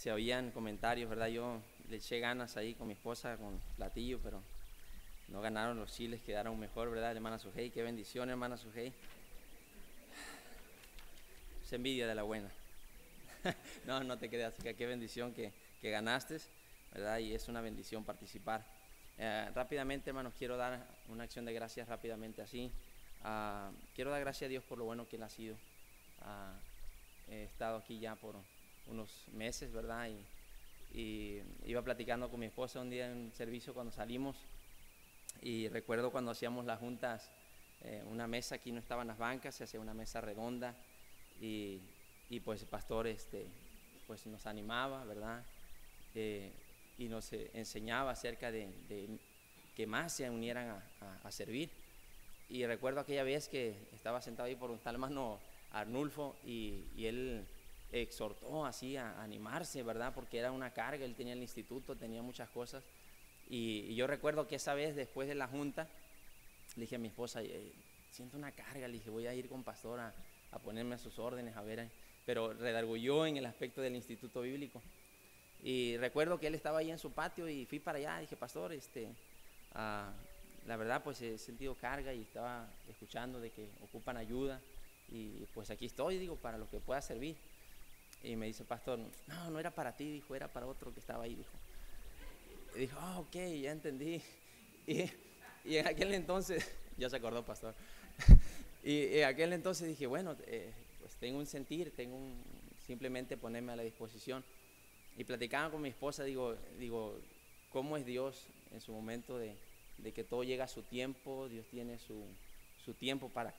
se oían comentarios, ¿verdad? Yo le eché ganas ahí con mi esposa, con platillo, pero no ganaron los chiles, quedaron mejor, ¿verdad, hermana Sujei? Qué bendición, hermana Sujei. Es envidia de la buena. No, no te creas, que qué bendición que ganaste, ¿verdad? Y es una bendición participar. Rápidamente, hermanos, quiero dar una acción de gracias rápidamente así. Quiero dar gracias a Dios por lo bueno que Él ha sido. He estado aquí ya por unos meses, ¿verdad? Y iba platicando con mi esposa un día en un servicio cuando salimos, y recuerdo cuando hacíamos las juntas, una mesa, aquí no estaban las bancas, se hacía una mesa redonda, y pues el pastor pues nos animaba, ¿verdad? Y nos enseñaba acerca de que más se unieran a servir. Y recuerdo aquella vez que estaba sentado ahí por un tal hermano Arnulfo, y él exhortó así a animarse, ¿verdad? Porque era una carga, él tenía el instituto, tenía muchas cosas. Y yo recuerdo que esa vez, después de la junta, le dije a mi esposa, siento una carga, le dije, voy a ir con pastor a ponerme a sus órdenes, a ver, pero redarguyó en el aspecto del instituto bíblico. Y recuerdo que él estaba ahí en su patio y fui para allá, dije, pastor, la verdad pues he sentido carga y estaba escuchando de que ocupan ayuda, y pues aquí estoy, digo, para lo que pueda servir. Y me dice el pastor, no, no era para ti, dijo, era para otro que estaba ahí, dijo. Y dijo, ok, ya entendí. Y en aquel entonces, ya se acordó, pastor. Y en aquel entonces dije, bueno, pues tengo un sentir, simplemente ponerme a la disposición. Y platicaba con mi esposa, digo, ¿cómo es Dios en su momento de que todo llega a su tiempo? Dios tiene su tiempo para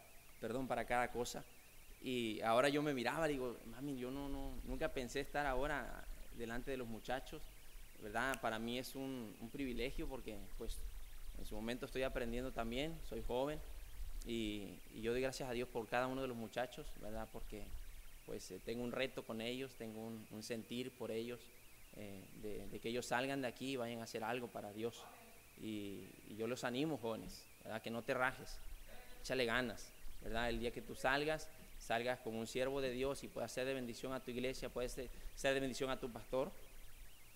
cada cosa. Y ahora yo me miraba, digo, mami, yo nunca pensé estar ahora delante de los muchachos, ¿verdad? Para mí es un privilegio, porque pues en su momento estoy aprendiendo también, soy joven, y yo doy gracias a Dios por cada uno de los muchachos, ¿verdad? Porque pues tengo un reto con ellos, tengo un sentir por ellos, de que ellos salgan de aquí y vayan a hacer algo para Dios. Y yo los animo, jóvenes, ¿verdad? Que no te rajes, échale ganas, ¿verdad? El día que tú salgas como un siervo de Dios y puedas ser de bendición a tu iglesia, puedes ser de bendición a tu pastor,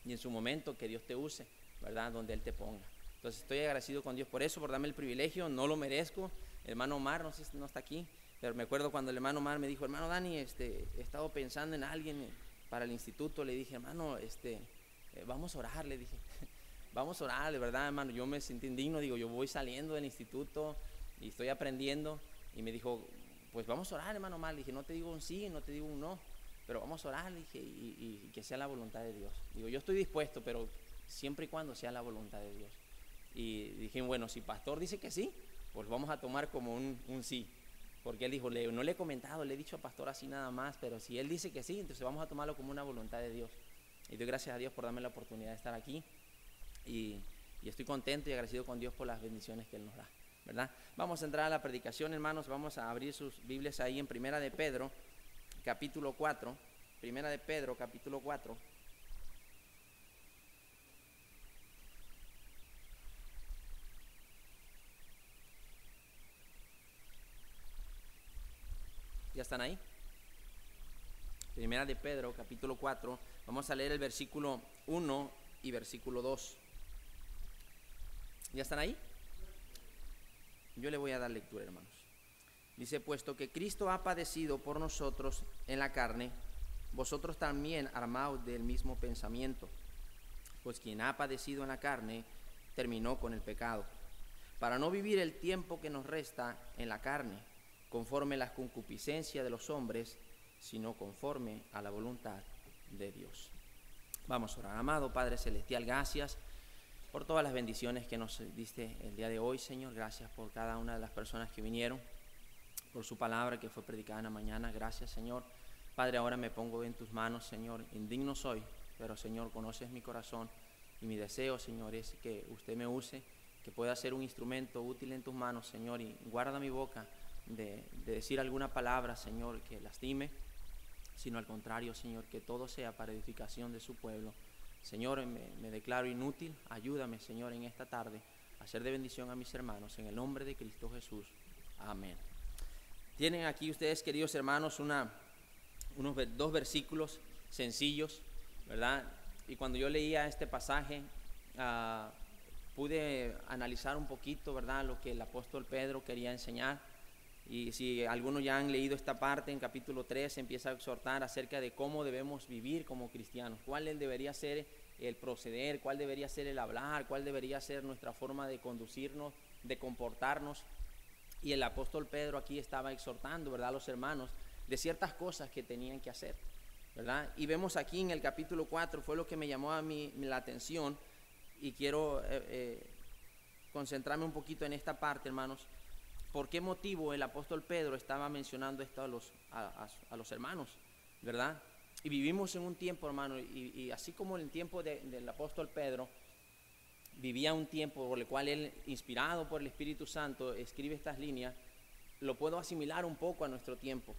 y en su momento que Dios te use, ¿verdad? Donde Él te ponga. Entonces estoy agradecido con Dios por eso, por darme el privilegio, no lo merezco. El hermano Omar, no sé si no está aquí, pero me acuerdo cuando el hermano Omar me dijo, hermano Dani, he estado pensando en alguien para el instituto. Le dije, hermano, vamos a orar, le dije, vamos a orar, de verdad, hermano. Yo me sentí indigno, digo, yo voy saliendo del instituto y estoy aprendiendo. Y me dijo, pues vamos a orar, hermano Omar. Le dije, no te digo un sí, no te digo un no, pero vamos a orar, le dije, y que sea la voluntad de Dios. Digo, yo estoy dispuesto, pero siempre y cuando sea la voluntad de Dios. Y dije, bueno, si pastor dice que sí, pues vamos a tomar como un sí. Porque él dijo, no le he comentado, le he dicho a pastor así nada más, pero si él dice que sí, entonces vamos a tomarlo como una voluntad de Dios. Y doy gracias a Dios por darme la oportunidad de estar aquí, y estoy contento y agradecido con Dios por las bendiciones que Él nos da, ¿verdad? Vamos a entrar a la predicación, hermanos. Vamos a abrir sus Biblias ahí en Primera de Pedro, capítulo 4. Primera de Pedro, capítulo 4. ¿Ya están ahí? Primera de Pedro, capítulo 4. Vamos a leer el versículo 1 y versículo 2. ¿Ya están ahí? Yo le voy a dar lectura, hermanos. Dice, puesto que Cristo ha padecido por nosotros en la carne, vosotros también armaos del mismo pensamiento. Pues quien ha padecido en la carne, terminó con el pecado, para no vivir el tiempo que nos resta en la carne, conforme a las concupiscencias de los hombres, sino conforme a la voluntad de Dios. Vamos a orar. Amado Padre Celestial, gracias por todas las bendiciones que nos diste el día de hoy, Señor. Gracias por cada una de las personas que vinieron, por su palabra que fue predicada en la mañana. Gracias, Señor. Padre, ahora me pongo en tus manos, Señor. Indigno soy, pero, Señor, conoces mi corazón, y mi deseo, Señor, es que usted me use, que pueda ser un instrumento útil en tus manos, Señor, y guarda mi boca de decir alguna palabra, Señor, que lastime, sino al contrario, Señor, que todo sea para edificación de su pueblo. Señor, me declaro inútil. Ayúdame, Señor, en esta tarde a ser de bendición a mis hermanos, en el nombre de Cristo Jesús. Amén. Tienen aquí ustedes, queridos hermanos, dos versículos sencillos, ¿verdad? Y cuando yo leía este pasaje, pude analizar un poquito, ¿verdad?, lo que el apóstol Pedro quería enseñar. Y si algunos ya han leído esta parte, en capítulo 3 empieza a exhortar acerca de cómo debemos vivir como cristianos, cuál debería ser el proceder, cuál debería ser el hablar, cuál debería ser nuestra forma de conducirnos, de comportarnos. Y el apóstol Pedro aquí estaba exhortando, ¿verdad?, a los hermanos de ciertas cosas que tenían que hacer, ¿verdad? Y vemos aquí en el capítulo 4, fue lo que me llamó a mí la atención, y quiero concentrarme un poquito en esta parte, hermanos. ¿Por qué motivo el apóstol Pedro estaba mencionando esto a los hermanos, verdad? Y vivimos en un tiempo, hermano, y así como en el tiempo del apóstol Pedro, vivía un tiempo por el cual él, inspirado por el Espíritu Santo, escribe estas líneas, lo puedo asimilar un poco a nuestro tiempo,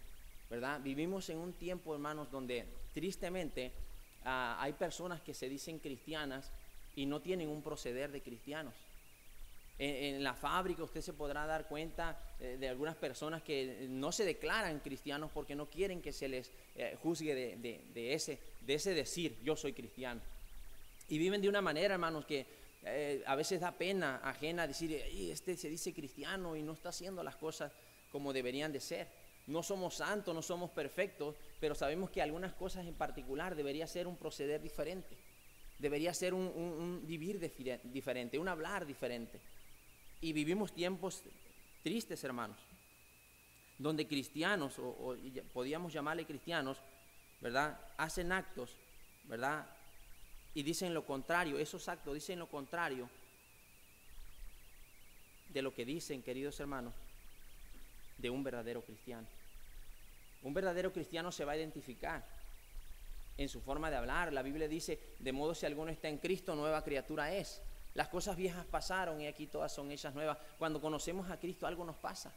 ¿verdad? Vivimos en un tiempo, hermanos, donde tristemente hay personas que se dicen cristianas y no tienen un proceder de cristianos. En la fábrica usted se podrá dar cuenta de algunas personas que no se declaran cristianos porque no quieren que se les juzgue de ese decir, yo soy cristiano. Y viven de una manera, hermanos, que a veces da pena ajena decir, este se dice cristiano y no está haciendo las cosas como deberían de ser. No somos santos, no somos perfectos, pero sabemos que algunas cosas en particular debería ser un proceder diferente. Debería ser un vivir diferente, un hablar diferente. Y vivimos tiempos tristes, hermanos, donde cristianos, o podíamos llamarle cristianos, ¿verdad?, hacen actos, ¿verdad?, y dicen lo contrario. Esos actos dicen lo contrario de lo que dicen, queridos hermanos, de un verdadero cristiano. Un verdadero cristiano se va a identificar en su forma de hablar. La Biblia dice, de modo si alguno está en Cristo, nueva criatura es. Las cosas viejas pasaron y aquí todas son hechas nuevas. Cuando conocemos a Cristo algo nos pasa,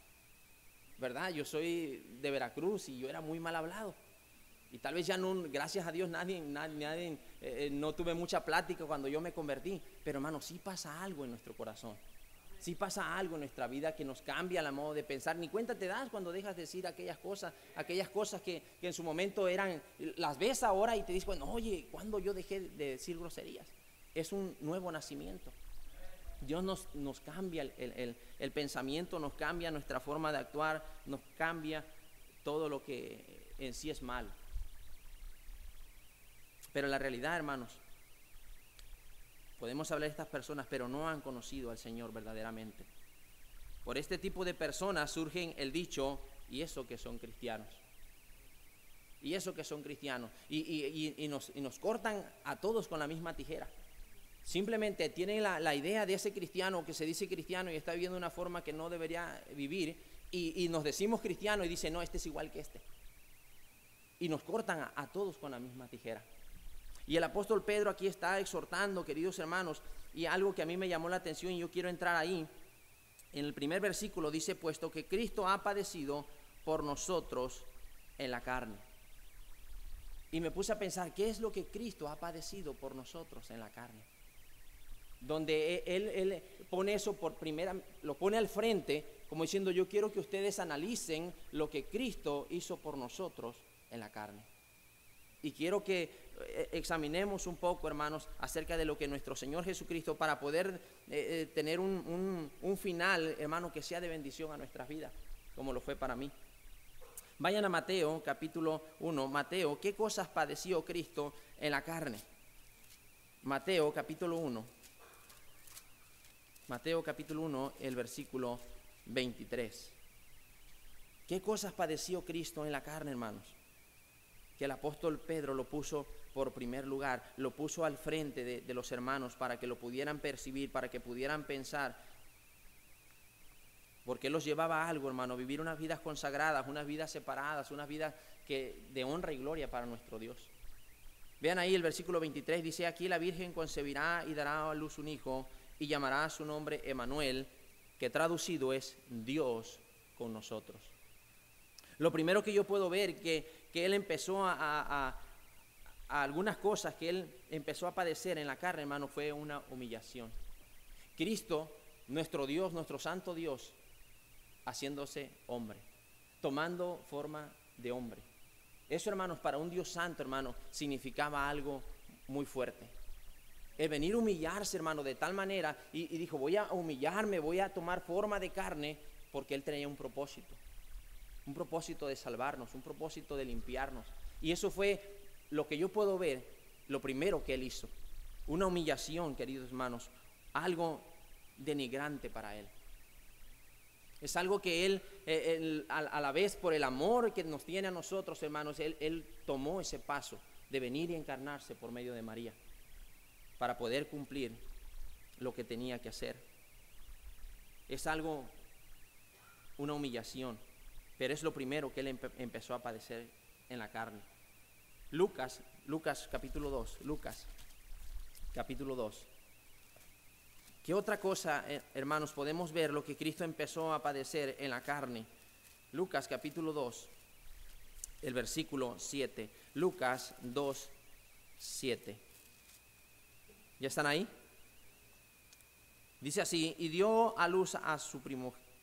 ¿verdad? Yo soy de Veracruz y yo era muy mal hablado. Y tal vez ya no, gracias a Dios, nadie no tuve mucha plática cuando yo me convertí. Pero hermano, sí pasa algo en nuestro corazón. Sí pasa algo en nuestra vida que nos cambia la modo de pensar. Ni cuenta te das cuando dejas de decir aquellas cosas que en su momento eran, las ves ahora y te dices, bueno, oye, ¿cuándo yo dejé de decir groserías? Es un nuevo nacimiento. Dios nos cambia el pensamiento, nos cambia nuestra forma de actuar, nos cambia todo lo que en sí es malo. Pero la realidad, hermanos, podemos hablar de estas personas, pero no han conocido al Señor verdaderamente. Por este tipo de personas surgen el dicho, y eso que son cristianos. Y eso que son cristianos. Y nos cortan a todos con la misma tijera. Simplemente tienen la idea de ese cristiano que se dice cristiano y está viviendo de una forma que no debería vivir, y nos decimos cristianos y dicen, no, este es igual que este. Y nos cortan a todos con la misma tijera. Y el apóstol Pedro aquí está exhortando, queridos hermanos, y algo que a mí me llamó la atención y yo quiero entrar ahí. En el primer versículo dice, puesto que Cristo ha padecido por nosotros en la carne. Y me puse a pensar, ¿qué es lo que Cristo ha padecido por nosotros en la carne? Donde él pone eso lo pone al frente, como diciendo, yo quiero que ustedes analicen lo que Cristo hizo por nosotros en la carne. Y quiero que examinemos un poco, hermanos, acerca de lo que nuestro Señor Jesucristo, para poder tener un final, hermano, que sea de bendición a nuestras vidas, como lo fue para mí. Vayan a Mateo, capítulo 1. Mateo, ¿qué cosas padeció Cristo en la carne? Mateo, capítulo 1. Mateo, capítulo 1, el versículo 23. ¿Qué cosas padeció Cristo en la carne, hermanos? Que el apóstol Pedro lo puso por primer lugar, lo puso al frente de los hermanos para que lo pudieran percibir, para que pudieran pensar, porque él los llevaba a algo, hermano, vivir unas vidas consagradas, unas vidas separadas, unas vidas de honra y gloria para nuestro Dios. Vean ahí el versículo 23, dice, aquí la Virgen concebirá y dará a luz un hijo y llamará a su nombre Emanuel, que traducido es Dios con nosotros. Lo primero que yo puedo ver que él empezó a algunas cosas que él empezó a padecer en la carne, hermano, fue una humillación. Cristo, nuestro Dios, nuestro santo Dios, haciéndose hombre, tomando forma de hombre. Eso, hermanos, para un Dios santo, hermano, significaba algo muy fuerte. El venir a humillarse, hermano, de tal manera, y dijo, voy a humillarme, voy a tomar forma de carne, porque él tenía un propósito de salvarnos, un propósito de limpiarnos. Y eso fue lo que yo puedo ver, lo primero que él hizo. Una humillación, queridos hermanos, algo denigrante para él. Es algo que él a la vez, por el amor que nos tiene a nosotros, hermanos, él tomó ese paso de venir y encarnarse por medio de María para poder cumplir lo que tenía que hacer. Es algo, una humillación, pero es lo primero que él empezó a padecer en la carne. Lucas capítulo 2, Lucas capítulo 2. ¿Qué otra cosa, hermanos, podemos ver lo que Cristo empezó a padecer en la carne? Lucas capítulo 2, el versículo 7. Lucas 2, 7. ¿Ya están ahí? Dice así: y dio a luz a su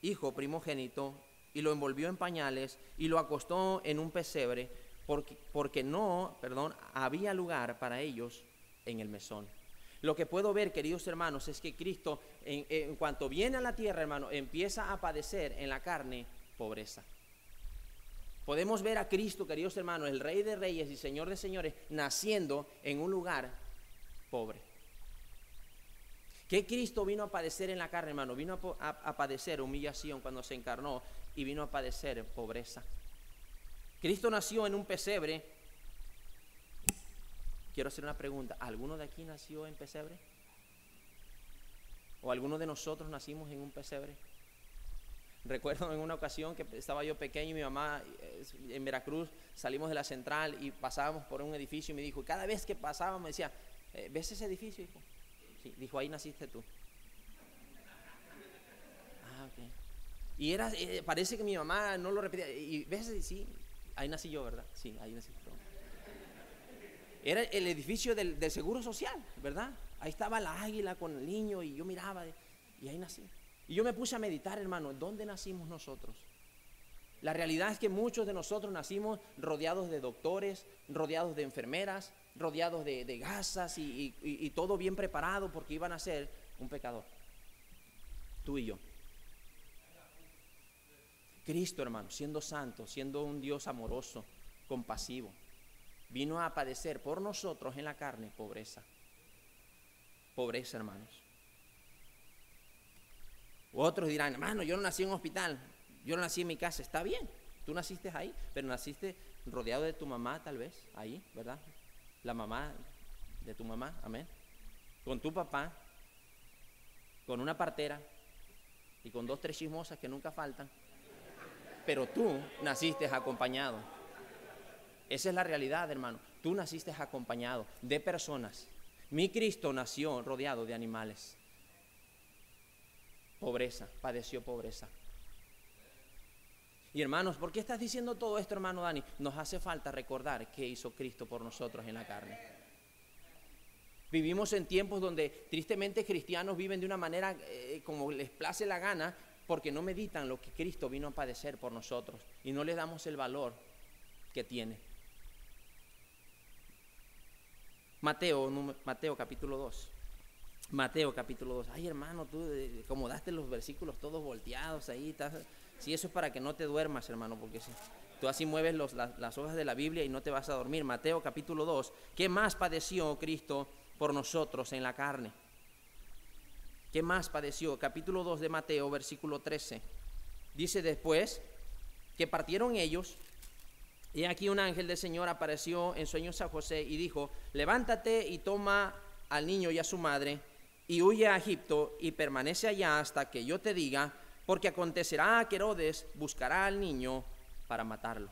hijo primogénito, y lo envolvió en pañales, y lo acostó en un pesebre, porque no había lugar para ellos en el mesón. Lo que puedo ver, queridos hermanos, es que Cristo, en cuanto viene a la tierra, hermano, empieza a padecer en la carne pobreza. Podemos ver a Cristo, queridos hermanos, el Rey de Reyes y Señor de Señores, naciendo en un lugar pobre. ¿Qué Cristo vino a padecer en la carne, hermano? Vino a padecer humillación cuando se encarnó, y vino a padecer pobreza. Cristo nació en un pesebre. Quiero hacer una pregunta: ¿alguno de aquí nació en pesebre? ¿O alguno de nosotros nacimos en un pesebre? Recuerdo en una ocasión que estaba yo pequeño y mi mamá en Veracruz, salimos de la central y pasábamos por un edificio, y me dijo, cada vez que pasábamos me decía, ¿ves ese edificio, hijo? Sí, dijo, ahí naciste tú. Ah, ok. Y parece que mi mamá no lo repetía, y ves, sí, ahí nací yo, ¿verdad? Sí, ahí nací yo. Era el edificio del Seguro Social, ¿verdad? Ahí estaba la águila con el niño, y yo miraba, y ahí nací. Y yo me puse a meditar, hermano, ¿dónde nacimos nosotros? La realidad es que muchos de nosotros nacimos rodeados de doctores, rodeados de enfermeras, rodeados de gasas y todo bien preparado, porque iban a ser un pecador. Tú y yo. Cristo, hermano, siendo santo, siendo un Dios amoroso, compasivo, vino a padecer por nosotros en la carne pobreza. Pobreza, hermanos. Otros dirán, hermano, yo no nací en un hospital, yo no nací en mi casa. Está bien, tú naciste ahí, pero naciste rodeado de tu mamá, tal vez, ahí, ¿verdad? La mamá de tu mamá, amén. Con tu papá, con una partera y con 2, 3 chismosas que nunca faltan. Pero tú naciste acompañado. Esa es la realidad, hermano. Tú naciste acompañado de personas. Mi Cristo nació rodeado de animales. Pobreza, padeció pobreza. Y hermanos, ¿por qué estás diciendo todo esto, hermano Dani? Nos hace falta recordar qué hizo Cristo por nosotros en la carne. Vivimos en tiempos donde tristemente cristianos viven de una manera como les place la gana, porque no meditan lo que Cristo vino a padecer por nosotros y no le damos el valor que tiene. Mateo capítulo 2. Mateo capítulo 2. Ay, hermano, tú acomodaste los versículos todos volteados ahí. Si eso es para que no te duermas, hermano, porque si tú así mueves las hojas de la Biblia y no te vas a dormir. Mateo capítulo 2. ¿Qué más padeció Cristo por nosotros en la carne? ¿Qué más padeció? Capítulo 2 de Mateo, versículo 13. Dice: después que partieron ellos, y aquí un ángel del Señor apareció en sueños a José y dijo: levántate y toma al niño y a su madre y huye a Egipto y permanece allá hasta que yo te diga, porque acontecerá que Herodes buscará al niño para matarlo.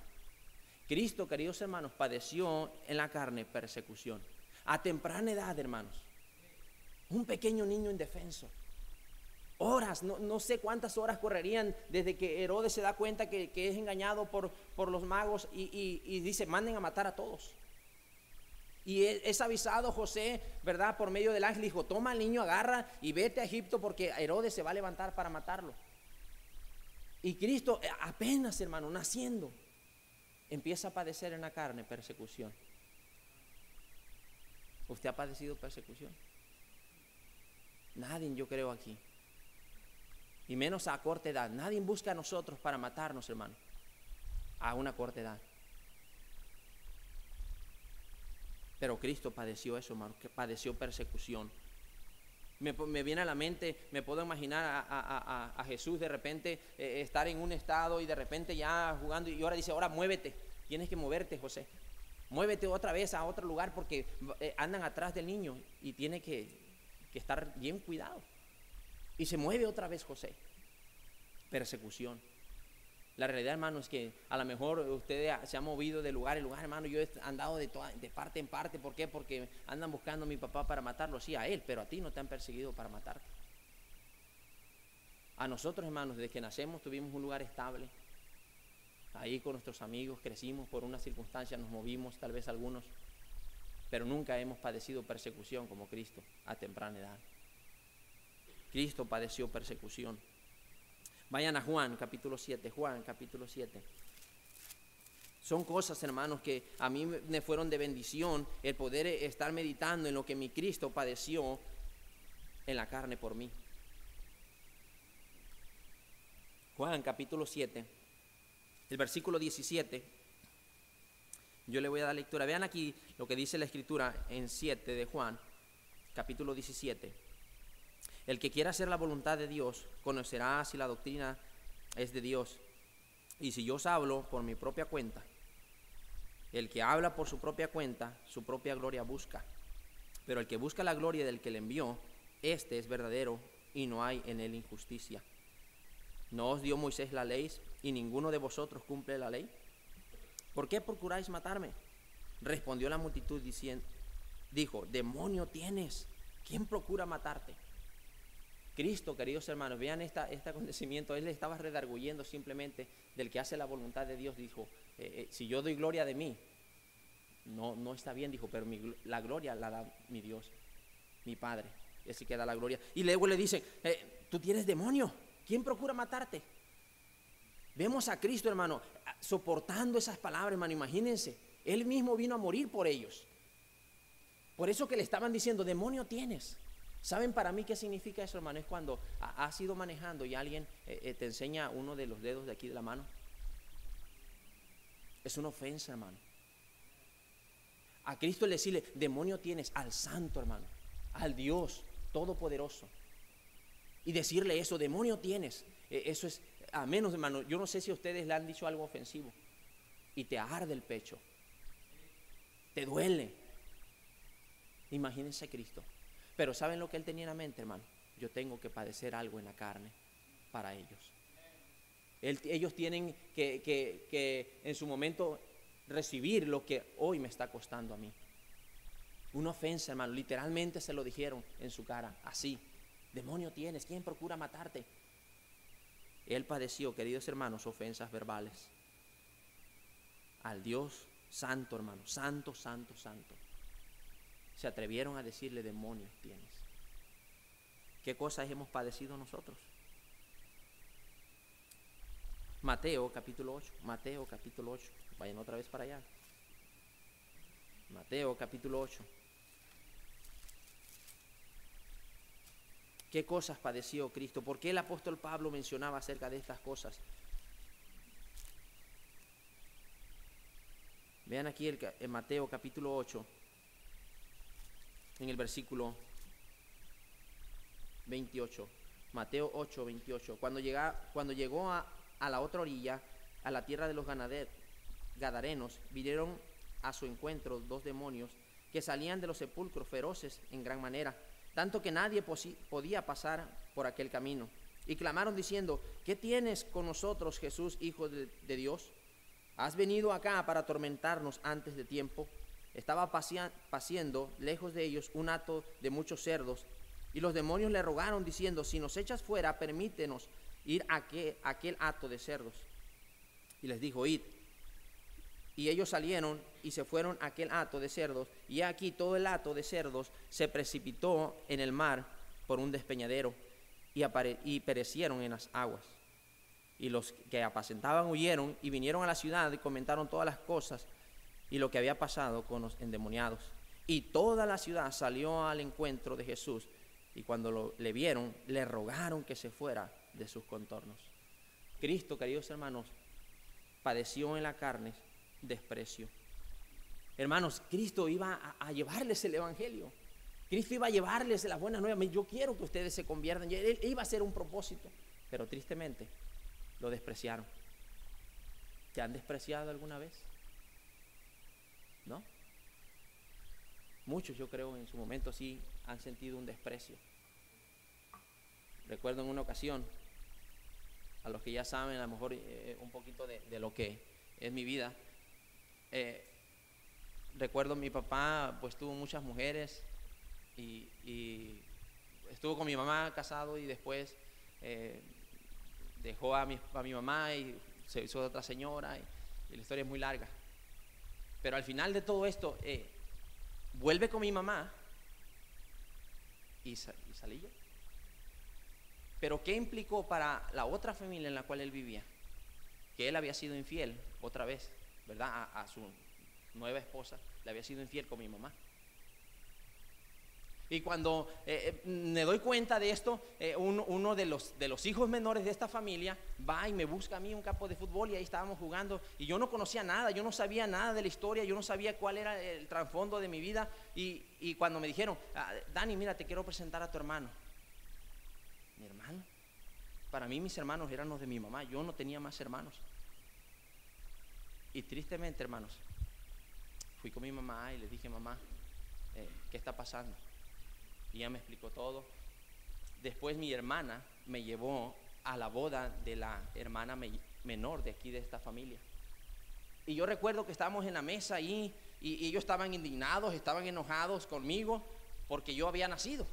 Cristo, queridos hermanos, padeció en la carne persecución a temprana edad, hermanos. Un pequeño niño indefenso. Horas, no sé cuántas horas correrían desde que Herodes se da cuenta que es engañado por los magos y dice: manden a matar a todos. Y es avisado José, ¿verdad? Por medio del ángel, dijo: toma al niño, agarra y vete a Egipto, porque Herodes se va a levantar para matarlo. Y Cristo apenas, hermano, naciendo, empieza a padecer en la carne persecución. ¿Usted ha padecido persecución? Nadie, yo creo, aquí. Y menos a corta edad. Nadie busca a nosotros para matarnos, hermano, a una corta edad. Pero Cristo padeció eso, hermano, que padeció persecución. Me viene a la mente, me puedo imaginar a Jesús de repente estar en un estado y de repente ya jugando, y ahora dice, ahora muévete, tienes que moverte, José. Muévete otra vez a otro lugar porque andan atrás del niño y tiene que estar bien cuidado. Y se mueve otra vez José. Persecución. La realidad, hermano, es que a lo mejor usted se ha movido de lugar en lugar, hermano. Yo he andado de parte en parte. ¿Por qué? Porque andan buscando a mi papá para matarlo. Sí, a él, pero a ti no te han perseguido para matarte. A nosotros, hermanos, desde que nacemos tuvimos un lugar estable. Ahí con nuestros amigos crecimos, por una circunstancia nos movimos, tal vez algunos. Pero nunca hemos padecido persecución como Cristo a temprana edad. Cristo padeció persecución. Vayan a Juan capítulo 7, Juan capítulo 7. Son cosas, hermanos, que a mí me fueron de bendición el poder estar meditando en lo que mi Cristo padeció en la carne por mí. Juan capítulo 7, el versículo 17. Yo le voy a dar lectura. Vean aquí lo que dice la Escritura en 7 de Juan, capítulo 17. El que quiera hacer la voluntad de Dios conocerá si la doctrina es de Dios. Y si yo os hablo por mi propia cuenta, el que habla por su propia cuenta, su propia gloria busca. Pero el que busca la gloria del que le envió, este es verdadero y no hay en él injusticia. ¿No os dio Moisés la ley y ninguno de vosotros cumple la ley? ¿Por qué procuráis matarme? Respondió la multitud dijo, demonio tienes, ¿quién procura matarte? Cristo, queridos hermanos, vean este acontecimiento. Él le estaba redarguyendo simplemente del que hace la voluntad de Dios. Dijo, si yo doy gloria de mí, no está bien, dijo, pero la gloria la da mi Dios, mi Padre, ese que da la gloria. Y luego le dice, tú tienes demonio, ¿quién procura matarte? Vemos a Cristo, hermano, soportando esas palabras, hermano. Imagínense, Él mismo vino a morir por ellos. Por eso que le estaban diciendo, demonio tienes. ¿Saben para mí qué significa eso, hermano? Es cuando has ido manejando y alguien te enseña uno de los dedos de aquí de la mano. Es una ofensa, hermano. A Cristo le decirle, demonio tienes, al Santo, hermano, al Dios Todopoderoso. Y decirle eso, demonio tienes, eso es, a menos, hermano, yo no sé si a ustedes le han dicho algo ofensivo y te arde el pecho, te duele. Imagínense a Cristo. Pero ¿saben lo que Él tenía en la mente, hermano? Yo tengo que padecer algo en la carne para ellos. Ellos tienen que en su momento recibir lo que hoy me está costando a mí. Una ofensa, hermano, literalmente se lo dijeron en su cara, así. Demonio tienes, ¿quién procura matarte? Él padeció, queridos hermanos, ofensas verbales al Dios santo, hermano, santo, santo, santo. Se atrevieron a decirle, demonio tienes. ¿Qué cosas hemos padecido nosotros? Mateo capítulo 8, Mateo capítulo 8. Vayan otra vez para allá. Mateo capítulo 8. ¿Qué cosas padeció Cristo? ¿Por qué el apóstol Pablo mencionaba acerca de estas cosas? Vean aquí en Mateo capítulo 8, en el versículo 28. Mateo 8, 28. Cuando llegó a la otra orilla, a la tierra de los Gadarenos, vinieron a su encuentro 2 demonios que salían de los sepulcros feroces en gran manera, tanto que nadie podía pasar por aquel camino. Y clamaron diciendo, ¿qué tienes con nosotros, Jesús, Hijo de Dios? ¿Has venido acá para atormentarnos antes de tiempo? Estaba paciendo lejos de ellos un hato de muchos cerdos, y los demonios le rogaron diciendo, si nos echas fuera, permítenos ir a aquel hato de cerdos. Y les dijo, id. Y ellos salieron y se fueron a aquel hato de cerdos, y aquí todo el hato de cerdos se precipitó en el mar por un despeñadero, y perecieron en las aguas. Y los que apacentaban huyeron y vinieron a la ciudad y comentaron todas las cosas y lo que había pasado con los endemoniados. Y toda la ciudad salió al encuentro de Jesús, y cuando le vieron, le rogaron que se fuera de sus contornos. Cristo, queridos hermanos, padeció en la carne desprecio. Hermanos, Cristo iba a llevarles el evangelio. Cristo iba a llevarles las buenas nuevas. Yo quiero que ustedes se conviertan. Él iba a hacer un propósito, pero tristemente lo despreciaron. ¿Te han despreciado alguna vez? ¿No? Muchos, yo creo, en su momento sí han sentido un desprecio. Recuerdo en una ocasión, a los que ya saben a lo mejor un poquito de lo que es mi vida, recuerdo mi papá pues tuvo muchas mujeres y estuvo con mi mamá casado, y después dejó a mi mamá y se hizo de otra señora, y la historia es muy larga. Pero al final de todo esto, vuelve con mi mamá y salí yo. Pero ¿qué implicó para la otra familia en la cual él vivía? Que él había sido infiel otra vez, ¿verdad? A su nueva esposa le había sido infiel con mi mamá. Y cuando me doy cuenta de esto, uno de los hijos menores de esta familia va y me busca a mí un campo de fútbol, y ahí estábamos jugando, y yo no conocía nada, yo no sabía nada de la historia, yo no sabía cuál era el trasfondo de mi vida, y cuando me dijeron, Dani, mira, te quiero presentar a tu hermano. ¿Mi hermano? Para mí mis hermanos eran los de mi mamá, yo no tenía más hermanos. Y tristemente, hermanos, fui con mi mamá y le dije, mamá, ¿qué está pasando? Y ella me explicó todo. Después mi hermana me llevó a la boda de la hermana menor de aquí de esta familia. Y yo recuerdo que estábamos en la mesa ahí, y ellos estaban indignados, estaban enojados conmigo porque yo había nacido.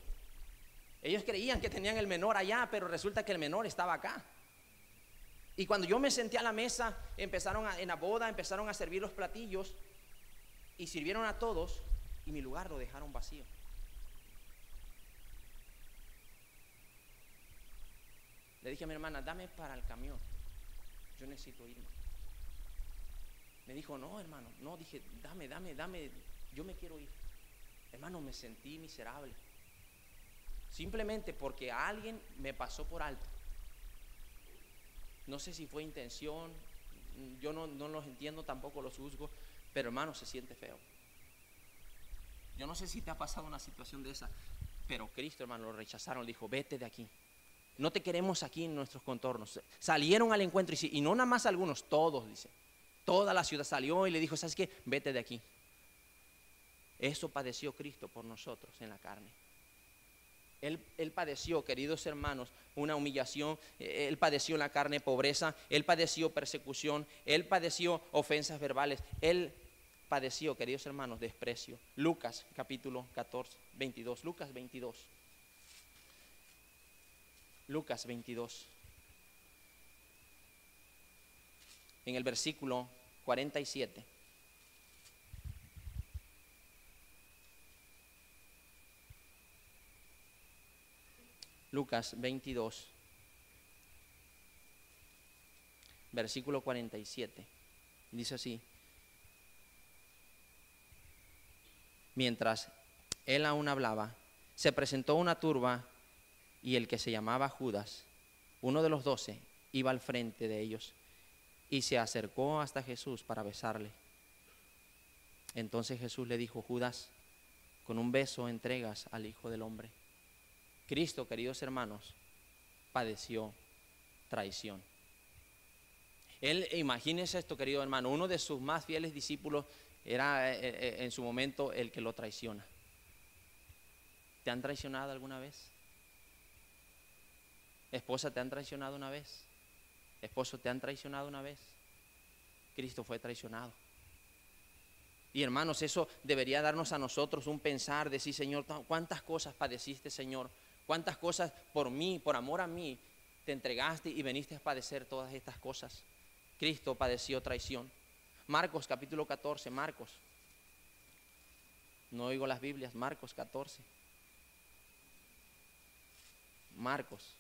Ellos creían que tenían el menor allá, pero resulta que el menor estaba acá. Y cuando yo me senté a la mesa, en la boda empezaron a servir los platillos, y sirvieron a todos, y mi lugar lo dejaron vacío. Le dije a mi hermana, dame para el camión, yo necesito irme. Me dijo, no, hermano, no. Dije, dame, yo me quiero ir. Hermano, me sentí miserable, simplemente porque alguien me pasó por alto. No sé si fue intención, yo no los entiendo, tampoco los juzgo, pero hermano, se siente feo. Yo no sé si te ha pasado una situación de esa, pero Cristo, hermano, lo rechazaron. Le dijo, vete de aquí, no te queremos aquí en nuestros contornos. Salieron al encuentro, y no nada más algunos, todos, dice. Toda la ciudad salió y le dijo, ¿sabes qué? Vete de aquí. Eso padeció Cristo por nosotros en la carne. Él padeció, queridos hermanos, una humillación. Él padeció en la carne pobreza. Él padeció persecución. Él padeció ofensas verbales. Él padeció, queridos hermanos, desprecio. Lucas capítulo 14, 22. Lucas 22. Lucas 22. En el versículo 47. Lucas 22, versículo 47. Dice así: mientras él aún hablaba, se presentó una turba, y el que se llamaba Judas, uno de los 12, iba al frente de ellos, y se acercó hasta Jesús para besarle. Entonces Jesús le dijo, Judas, con un beso entregas al Hijo del Hombre. Cristo, queridos hermanos, padeció traición. Él, imagínense esto, querido hermano, uno de sus más fieles discípulos era en su momento el que lo traiciona. ¿Te han traicionado alguna vez? Esposa, ¿te han traicionado una vez? Esposo, ¿te han traicionado una vez? Cristo fue traicionado. Y hermanos, eso debería darnos a nosotros un pensar, decir, Señor, ¿cuántas cosas padeciste, Señor? ¿Cuántas cosas por mí, por amor a mí, te entregaste y veniste a padecer todas estas cosas? Cristo padeció traición. Marcos capítulo 14, Marcos. No oigo las Biblias, Marcos 14. Marcos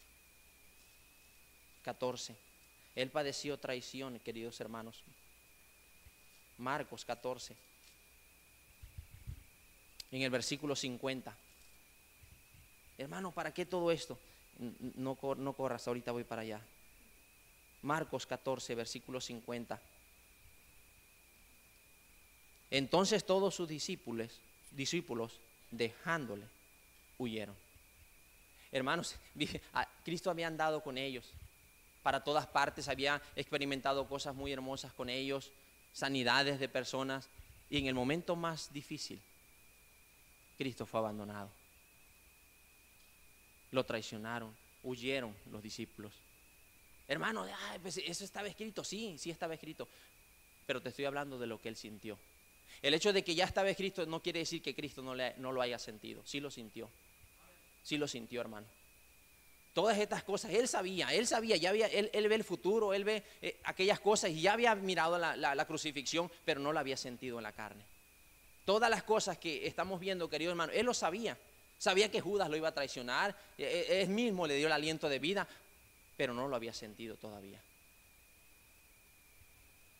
14. Él padeció traición, queridos hermanos. Marcos 14. en el versículo 50. Hermano, ¿para qué todo esto? No corras, ahorita voy para allá. Marcos 14, versículo 50. Entonces todos sus discípulos dejándole, huyeron. Hermanos, Cristo había andado con ellos para todas partes, había experimentado cosas muy hermosas con ellos, sanidades de personas, y en el momento más difícil, Cristo fue abandonado. Lo traicionaron, huyeron los discípulos. Hermano, pues eso estaba escrito, sí estaba escrito, pero te estoy hablando de lo que él sintió. El hecho de que ya estaba escrito no quiere decir que Cristo no lo haya sentido. Sí lo sintió, hermano. Todas estas cosas, él sabía, ya había, él ve el futuro, él ve aquellas cosas, y ya había mirado la crucifixión, pero no la había sentido en la carne. Todas las cosas que estamos viendo, querido hermano, él lo sabía. Sabía que Judas lo iba a traicionar, él mismo le dio el aliento de vida, pero no lo había sentido todavía.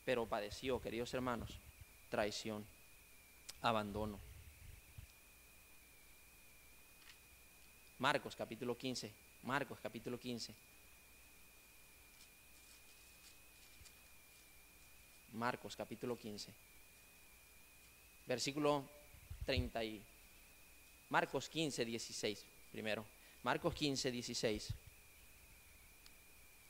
Pero padeció, queridos hermanos, traición, abandono. Marcos capítulo 15. Marcos capítulo 15. Marcos capítulo 15. Versículo 30 y... Marcos 15, 16 primero. Marcos 15, 16.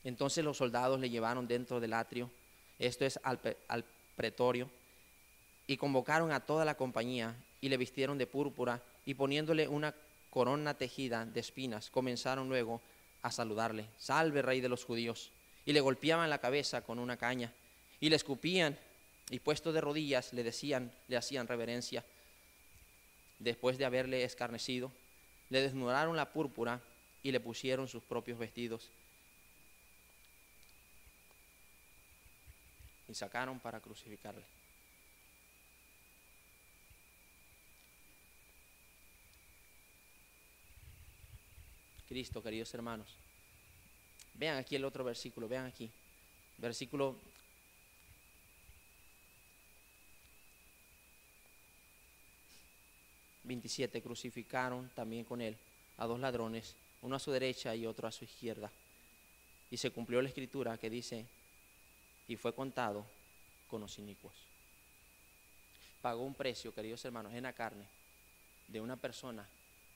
Entonces los soldados le llevaron dentro del atrio, esto es al pretorio, y convocaron a toda la compañía y le vistieron de púrpura y poniéndole una corona tejida de espinas, comenzaron luego a saludarle: salve, rey de los judíos. Y le golpeaban la cabeza con una caña y le escupían, y puesto de rodillas le hacían reverencia. Después de haberle escarnecido, le desnudaron la púrpura y le pusieron sus propios vestidos y sacaron para crucificarle. Cristo, queridos hermanos. Vean aquí el otro versículo, vean aquí. Versículo 27. Crucificaron también con él a dos ladrones, uno a su derecha y otro a su izquierda. Y se cumplió la escritura que dice: y fue contado con los inicuos. Pagó un precio, queridos hermanos, en la carne, de una persona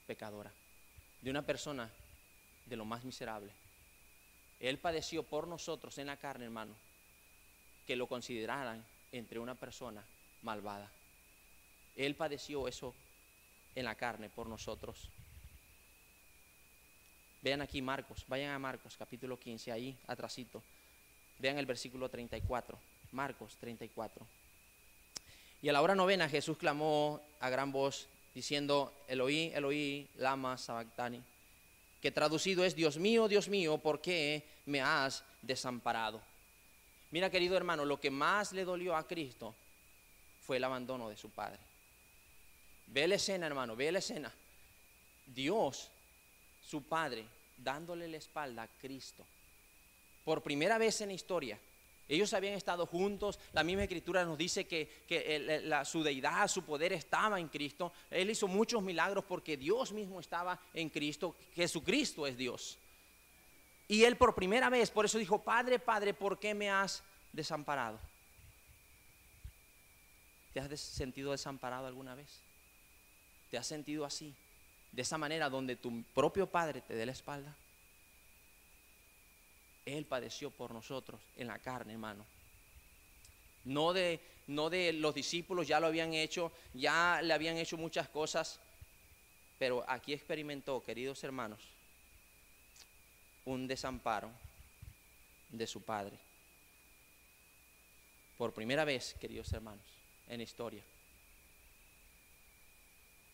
pecadora, de una persona de lo más miserable. Él padeció por nosotros en la carne, hermano, que lo consideraran entre una persona malvada. Él padeció eso en la carne por nosotros. Vean aquí Marcos, vayan a Marcos capítulo 15, ahí atrasito. Vean el versículo 34, Marcos 34. Y a la hora novena Jesús clamó a gran voz diciendo: Eloí, Eloí, lama sabactani, que traducido es: Dios mío, ¿por qué me has desamparado? Mira, querido hermano, lo que más le dolió a Cristo fue el abandono de su Padre. Ve la escena, hermano, ve la escena. Dios, su Padre, dándole la espalda a Cristo. Por primera vez en la historia. Ellos habían estado juntos. La misma escritura nos dice que su deidad, su poder estaba en Cristo. Él hizo muchos milagros porque Dios mismo estaba en Cristo. Jesucristo es Dios. Y él por primera vez, por eso dijo: Padre, Padre, ¿por qué me has desamparado? ¿Te has sentido desamparado alguna vez? ¿Te has sentido así? De esa manera, donde tu propio Padre te dé la espalda. Él padeció por nosotros en la carne, hermano. No de los discípulos, ya lo habían hecho, ya le habían hecho muchas cosas, pero aquí experimentó, queridos hermanos, un desamparo de su Padre. Por primera vez, queridos hermanos, en la historia.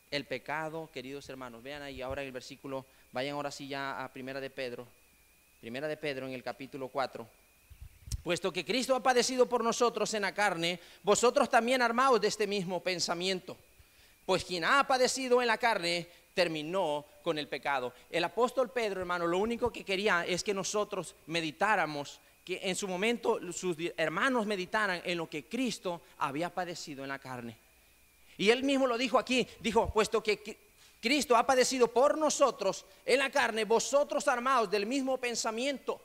El pecado, queridos hermanos, vean ahí ahora el versículo, vayan ahora sí ya a Primera de Pedro en el capítulo 4. Puesto que Cristo ha padecido por nosotros en la carne, vosotros también armaos de este mismo pensamiento. Pues quien ha padecido en la carne terminó con el pecado. El apóstol Pedro, hermano, lo único que quería es que nosotros meditáramos, que en su momento sus hermanos meditaran en lo que Cristo había padecido en la carne. Y él mismo lo dijo aquí, dijo, puesto que Cristo ha padecido por nosotros en la carne, vosotros armados del mismo pensamiento.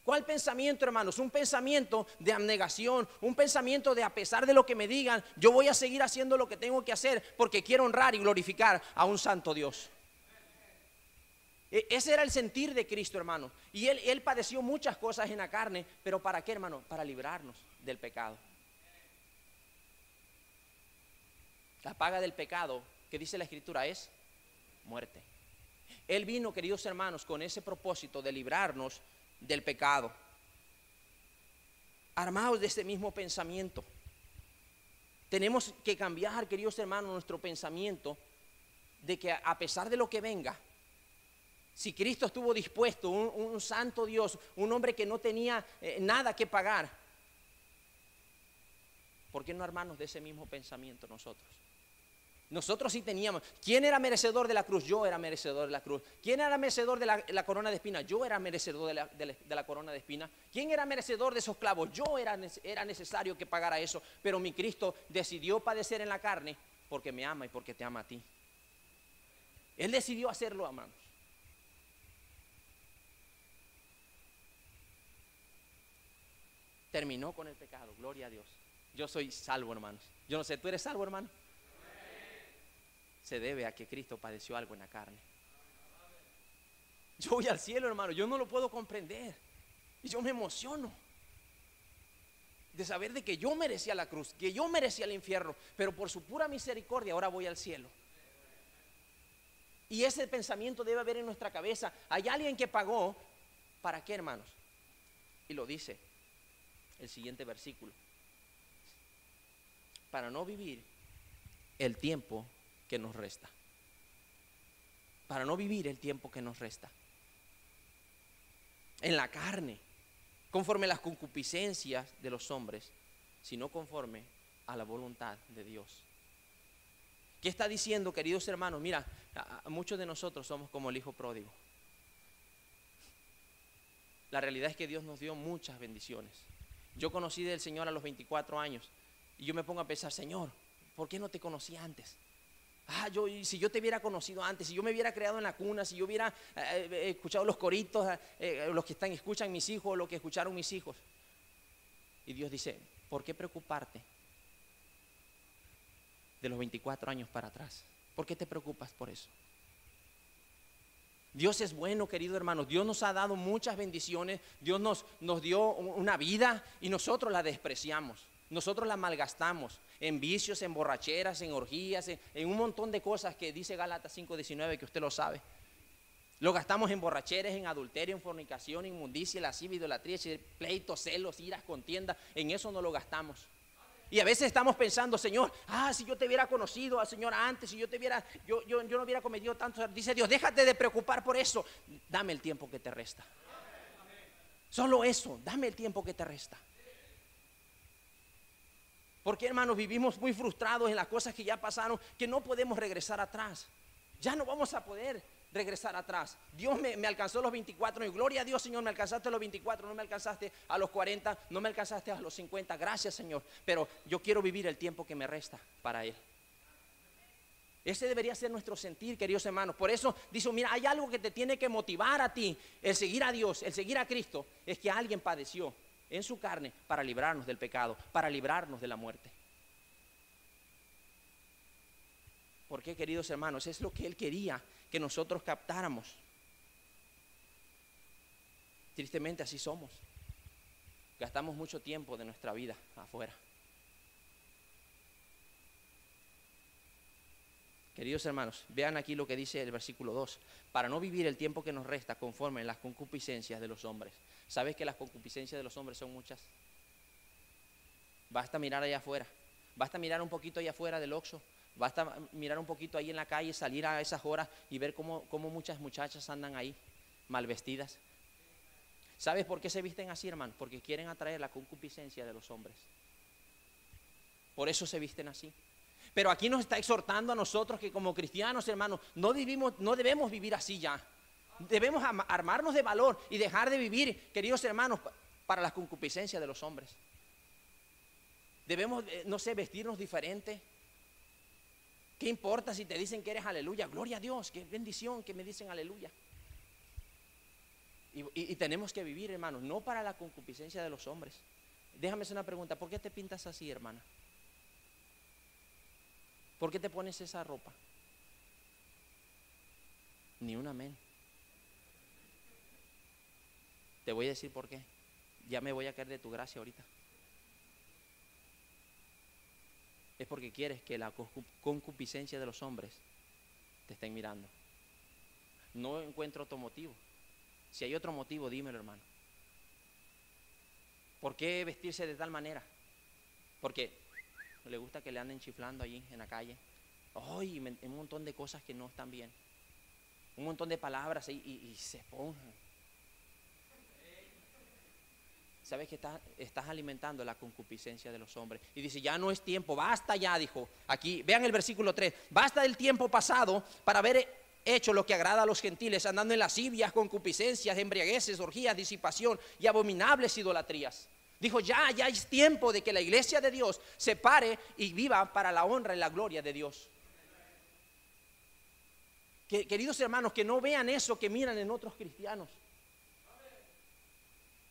¿Cuál pensamiento, hermanos? Un pensamiento de abnegación, un pensamiento de a pesar de lo que me digan, yo voy a seguir haciendo lo que tengo que hacer porque quiero honrar y glorificar a un santo Dios. Ese era el sentir de Cristo, hermano. Y él padeció muchas cosas en la carne, pero ¿para qué, hermano? Para librarnos del pecado. La paga del pecado, que dice la Escritura, es muerte. Él vino, queridos hermanos, con ese propósito de librarnos del pecado. Armados de ese mismo pensamiento. Tenemos que cambiar, queridos hermanos, nuestro pensamiento de que a pesar de lo que venga, si Cristo estuvo dispuesto, un santo Dios, un hombre que no tenía nada que pagar, ¿por qué no armarnos de ese mismo pensamiento nosotros? Nosotros sí teníamos. ¿Quién era merecedor de la cruz? Yo era merecedor de la cruz. ¿Quién era merecedor de la corona de espinas? Yo era merecedor de la corona de espinas. ¿Quién era merecedor de esos clavos? Yo era necesario que pagara eso. Pero mi Cristo decidió padecer en la carne porque me ama y porque te ama a ti. Él decidió hacerlo, hermanos. Terminó con el pecado, gloria a Dios. Yo soy salvo, hermanos. Yo no sé, ¿tú eres salvo, hermano? Se debe a que Cristo padeció algo en la carne. Yo voy al cielo, hermano, yo no lo puedo comprender. Y yo me emociono de saber de que yo merecía la cruz, que yo merecía el infierno, pero por su pura misericordia ahora voy al cielo. Y ese pensamiento debe haber en nuestra cabeza. Hay alguien que pagó, ¿para qué, hermanos? Y lo dice el siguiente versículo: para no vivir el tiempo que nos resta. Para no vivir el tiempo que nos resta en la carne, conforme a las concupiscencias de los hombres, sino conforme a la voluntad de Dios. ¿Qué está diciendo, queridos hermanos? Mira, muchos de nosotros somos como el hijo pródigo. La realidad es que Dios nos dio muchas bendiciones. Yo conocí del Señor a los 24 años y yo me pongo a pensar, Señor, ¿por qué no te conocí antes? Si yo te hubiera conocido antes, si yo me hubiera creado en la cuna, si yo hubiera escuchado los coritos, los que escuchan mis hijos, o lo que escucharon mis hijos. Y Dios dice, ¿por qué preocuparte de los 24 años para atrás? ¿Por qué te preocupas por eso? Dios es bueno, querido hermano. Dios nos ha dado muchas bendiciones. Dios nos dio una vida y nosotros la despreciamos. Nosotros la malgastamos en vicios, en borracheras, en orgías, en un montón de cosas que dice Gálatas 5:19, que usted lo sabe. Lo gastamos en borracheras, en adulterio, en fornicación, inmundicia, lascivia, idolatría, pleitos, celos, iras, contienda. En eso no lo gastamos. Y a veces estamos pensando, Señor, si yo te hubiera conocido al Señor antes, si yo no hubiera cometido tanto. Dice Dios, déjate de preocupar por eso. Dame el tiempo que te resta. Solo eso, dame el tiempo que te resta. Porque, hermanos, vivimos muy frustrados en las cosas que ya pasaron, que no podemos regresar atrás. Ya no vamos a poder regresar atrás. Dios me alcanzó a los 24 y gloria a Dios, Señor, me alcanzaste a los 24, no me alcanzaste a los 40, no me alcanzaste a los 50, gracias, Señor, pero yo quiero vivir el tiempo que me resta para Él. Ese debería ser nuestro sentir, queridos hermanos. Por eso dice, mira, hay algo que te tiene que motivar a ti, el seguir a Dios, el seguir a Cristo, es que alguien padeció en su carne para librarnos del pecado, para librarnos de la muerte. ¿Por qué, queridos hermanos? Es lo que Él quería que nosotros captáramos. Tristemente así somos. Gastamos mucho tiempo de nuestra vida afuera. Queridos hermanos, vean aquí lo que dice el versículo 2. Para no vivir el tiempo que nos resta conforme en las concupiscencias de los hombres. ¿Sabes que las concupiscencias de los hombres son muchas? Basta mirar allá afuera. Basta mirar un poquito allá afuera del Oxxo. Basta mirar un poquito ahí en la calle, salir a esas horas y ver cómo muchas muchachas andan ahí, mal vestidas. ¿Sabes por qué se visten así, hermano? Porque quieren atraer la concupiscencia de los hombres. Por eso se visten así. Pero aquí nos está exhortando a nosotros que como cristianos, hermanos, no debemos vivir así ya. Debemos armarnos de valor y dejar de vivir, queridos hermanos, para las concupiscencias de los hombres. Debemos, vestirnos diferente. ¿Qué importa si te dicen que eres aleluya? Gloria a Dios, qué bendición que me dicen aleluya. Y tenemos que vivir, hermanos, no para la concupiscencia de los hombres. Déjame hacer una pregunta, ¿por qué te pintas así, hermana? ¿Por qué te pones esa ropa? Ni un amén. Te voy a decir por qué. Ya me voy a caer de tu gracia ahorita. Es porque quieres que la concupiscencia de los hombres te estén mirando. No encuentro otro motivo. Si hay otro motivo, dímelo, hermano. ¿Por qué vestirse de tal manera? Porque le gusta que le anden chiflando allí en la calle. ¡Ay! Un montón de cosas que no están bien. Un montón de palabras y se esponjan. ¿Sabes que estás alimentando la concupiscencia de los hombres? Y dice, ya no es tiempo, basta ya, dijo. Aquí, vean el versículo 3. Basta del tiempo pasado para haber hecho lo que agrada a los gentiles, andando en lascivias, concupiscencias, embriagueces, orgías, disipación y abominables idolatrías. Dijo, ya es tiempo de que la iglesia de Dios se pare y viva para la honra y la gloria de Dios. Queridos hermanos, que no vean eso que miran en otros cristianos.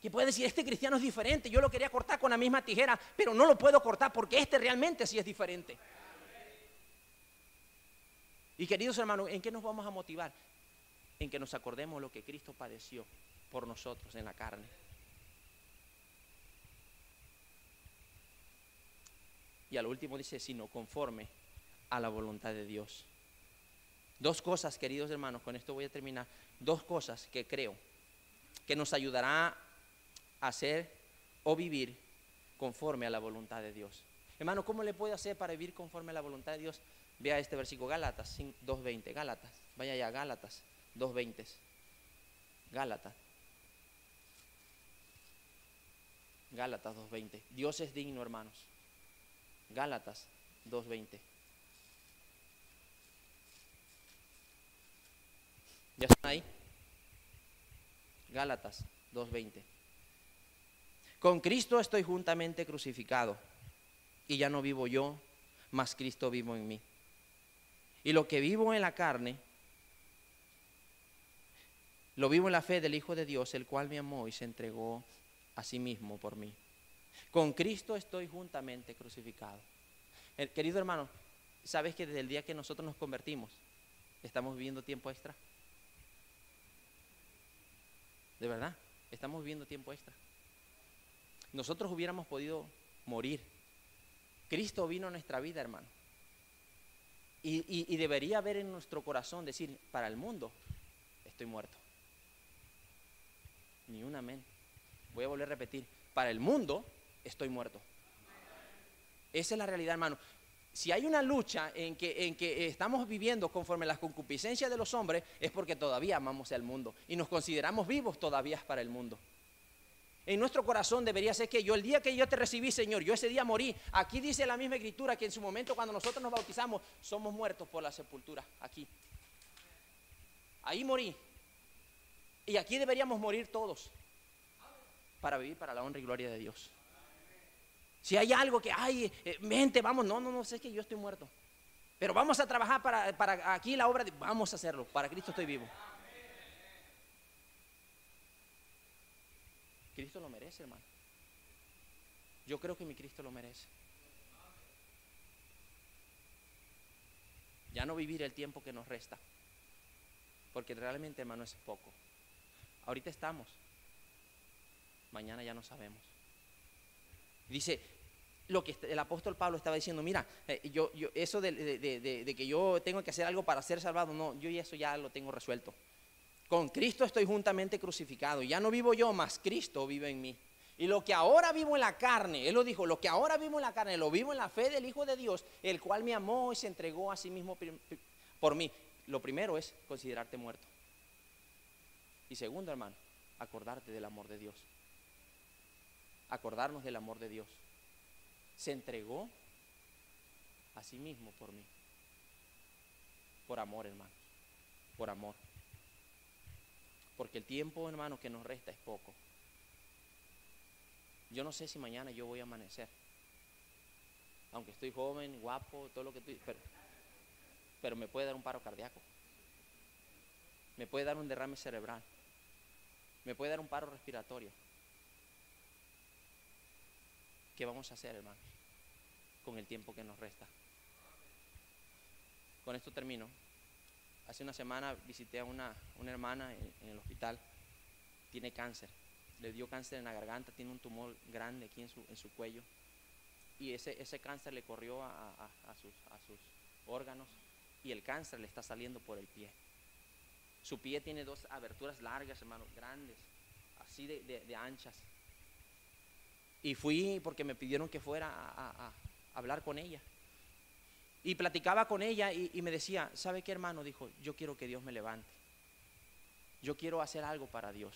Que pueden decir, este cristiano es diferente, yo lo quería cortar con la misma tijera, pero no lo puedo cortar porque este realmente sí es diferente. Y queridos hermanos, ¿en qué nos vamos a motivar? En que nos acordemos lo que Cristo padeció por nosotros en la carne. Y al último dice, sino conforme a la voluntad de Dios. Dos cosas, queridos hermanos, con esto voy a terminar. Dos cosas que creo que nos ayudará a hacer o vivir conforme a la voluntad de Dios. Hermano, ¿cómo le puedo hacer para vivir conforme a la voluntad de Dios? Vea este versículo, Gálatas 2:20, Gálatas, vaya allá, Gálatas 2:20, Gálatas 2:20. Dios es digno, hermanos. Gálatas 2:20. ¿Ya están ahí? Gálatas 2:20. Con Cristo estoy juntamente crucificado, y ya no vivo yo, mas Cristo vivo en mí. Y lo que vivo en la carne, lo vivo en la fe del Hijo de Dios, el cual me amó y se entregó a sí mismo por mí. Con Cristo estoy juntamente crucificado. Querido hermano, ¿sabes que desde el día que nosotros nos convertimos, estamos viviendo tiempo extra? De verdad, estamos viviendo tiempo extra. Nosotros hubiéramos podido morir. Cristo vino a nuestra vida, hermano. Y debería haber en nuestro corazón decir, para el mundo estoy muerto. Ni un amén. Voy a volver a repetir, para el mundo estoy muerto. Esa es la realidad, hermano. Si hay una lucha en que estamos viviendo conforme a las concupiscencias de los hombres, es porque todavía amamos al mundo y nos consideramos vivos todavía para el mundo. En nuestro corazón debería ser que el día que yo te recibí, Señor, yo ese día morí. Aquí dice la misma escritura que en su momento cuando nosotros nos bautizamos, somos muertos por la sepultura, aquí. Ahí morí. Y aquí deberíamos morir todos para vivir para la honra y gloria de Dios. Si hay algo que, mente, vamos, no, sé que yo estoy muerto. Pero vamos a trabajar para aquí la obra, vamos a hacerlo, para Cristo estoy vivo. Cristo lo merece, hermano. Yo creo que mi Cristo lo merece. Ya no vivir el tiempo que nos resta, porque realmente, hermano, es poco. Ahorita estamos, mañana ya no sabemos. Dice lo que el apóstol Pablo estaba diciendo, mira, eso de que yo tengo que hacer algo para ser salvado, no, yo eso ya lo tengo resuelto. Con Cristo estoy juntamente crucificado, ya no vivo yo, mas Cristo vive en mí. Y lo que ahora vivo en la carne, él lo dijo, lo que ahora vivo en la carne, lo vivo en la fe del Hijo de Dios, el cual me amó y se entregó a sí mismo por mí. Lo primero es considerarte muerto. Y segundo, hermano, acordarte del amor de Dios. Acordarnos del amor de Dios. Se entregó a sí mismo por mí. Por amor, hermano. Por amor. Porque el tiempo, hermano, que nos resta es poco. Yo no sé si mañana yo voy a amanecer. Aunque estoy joven, guapo, todo lo que pero pero me puede dar un paro cardíaco, me puede dar un derrame cerebral, me puede dar un paro respiratorio. ¿Qué vamos a hacer, hermanos, con el tiempo que nos resta? Con esto termino. Hace una semana visité a una hermana en el hospital. Tiene cáncer, le dio cáncer en la garganta, tiene un tumor grande aquí en su cuello. Y ese cáncer le corrió a sus órganos, y el cáncer le está saliendo por el pie. Su pie tiene 2 aberturas largas, hermanos, grandes, así de anchas. Y fui porque me pidieron que fuera a hablar con ella. Y platicaba con ella y me decía, ¿sabe qué, hermano? Dijo, yo quiero que Dios me levante. Yo quiero hacer algo para Dios.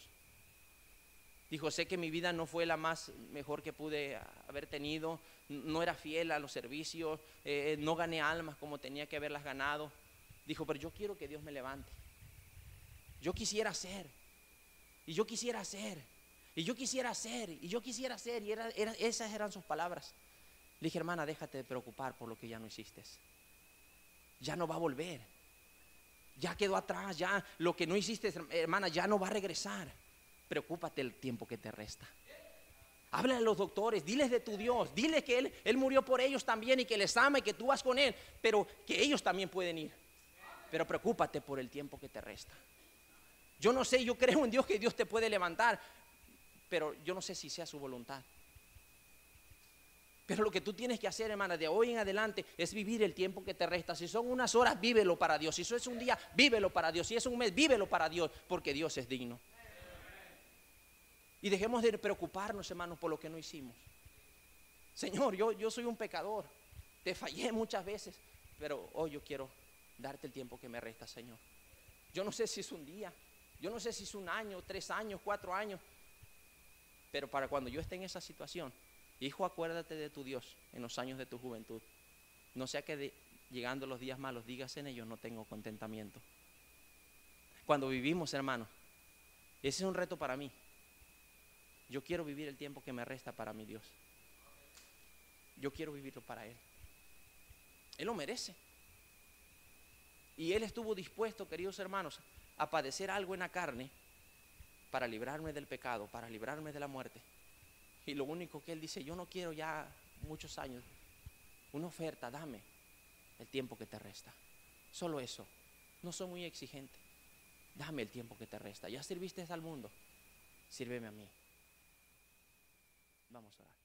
Dijo, sé que mi vida no fue la más mejor que pude haber tenido, no era fiel a los servicios, no gané almas como tenía que haberlas ganado. Dijo, pero yo quiero que Dios me levante. Yo quisiera hacer, y yo quisiera hacer, y yo quisiera hacer, y yo quisiera hacer, y esas eran sus palabras. Le dije, hermana, déjate de preocupar por lo que ya no hiciste. Ya no va a volver, ya quedó atrás, ya lo que no hiciste, hermana, ya no va a regresar. Preocúpate el tiempo que te resta. Háblale a los doctores, diles de tu Dios, diles que Él murió por ellos también y que les ama y que tú vas con Él, pero que ellos también pueden ir. Pero preocúpate por el tiempo que te resta. Yo no sé, yo creo en Dios que Dios te puede levantar, pero yo no sé si sea su voluntad. Pero lo que tú tienes que hacer, hermana, de hoy en adelante es vivir el tiempo que te resta. Si son unas horas, vívelo para Dios. Si eso es un día, vívelo para Dios. Si es un mes, vívelo para Dios, porque Dios es digno. Y dejemos de preocuparnos, hermanos, por lo que no hicimos. Señor, yo soy un pecador, te fallé muchas veces, pero hoy yo quiero darte el tiempo que me resta, Señor. Yo no sé si es un día, yo no sé si es un año, 3 años, 4 años, pero para cuando yo esté en esa situación, hijo, acuérdate de tu Dios en los años de tu juventud. No sea que llegando los días malos digas, en ellos no tengo contentamiento. Cuando vivimos, hermanos, ese es un reto para mí. Yo quiero vivir el tiempo que me resta para mi Dios. Yo quiero vivirlo para Él. Él lo merece. Y Él estuvo dispuesto, queridos hermanos, a padecer algo en la carne para librarme del pecado, para librarme de la muerte. Y lo único que Él dice, yo no quiero ya muchos años, una oferta, dame el tiempo que te resta. Solo eso. No soy muy exigente. Dame el tiempo que te resta. Ya sirviste al mundo, sírveme a mí. Vamos a orar.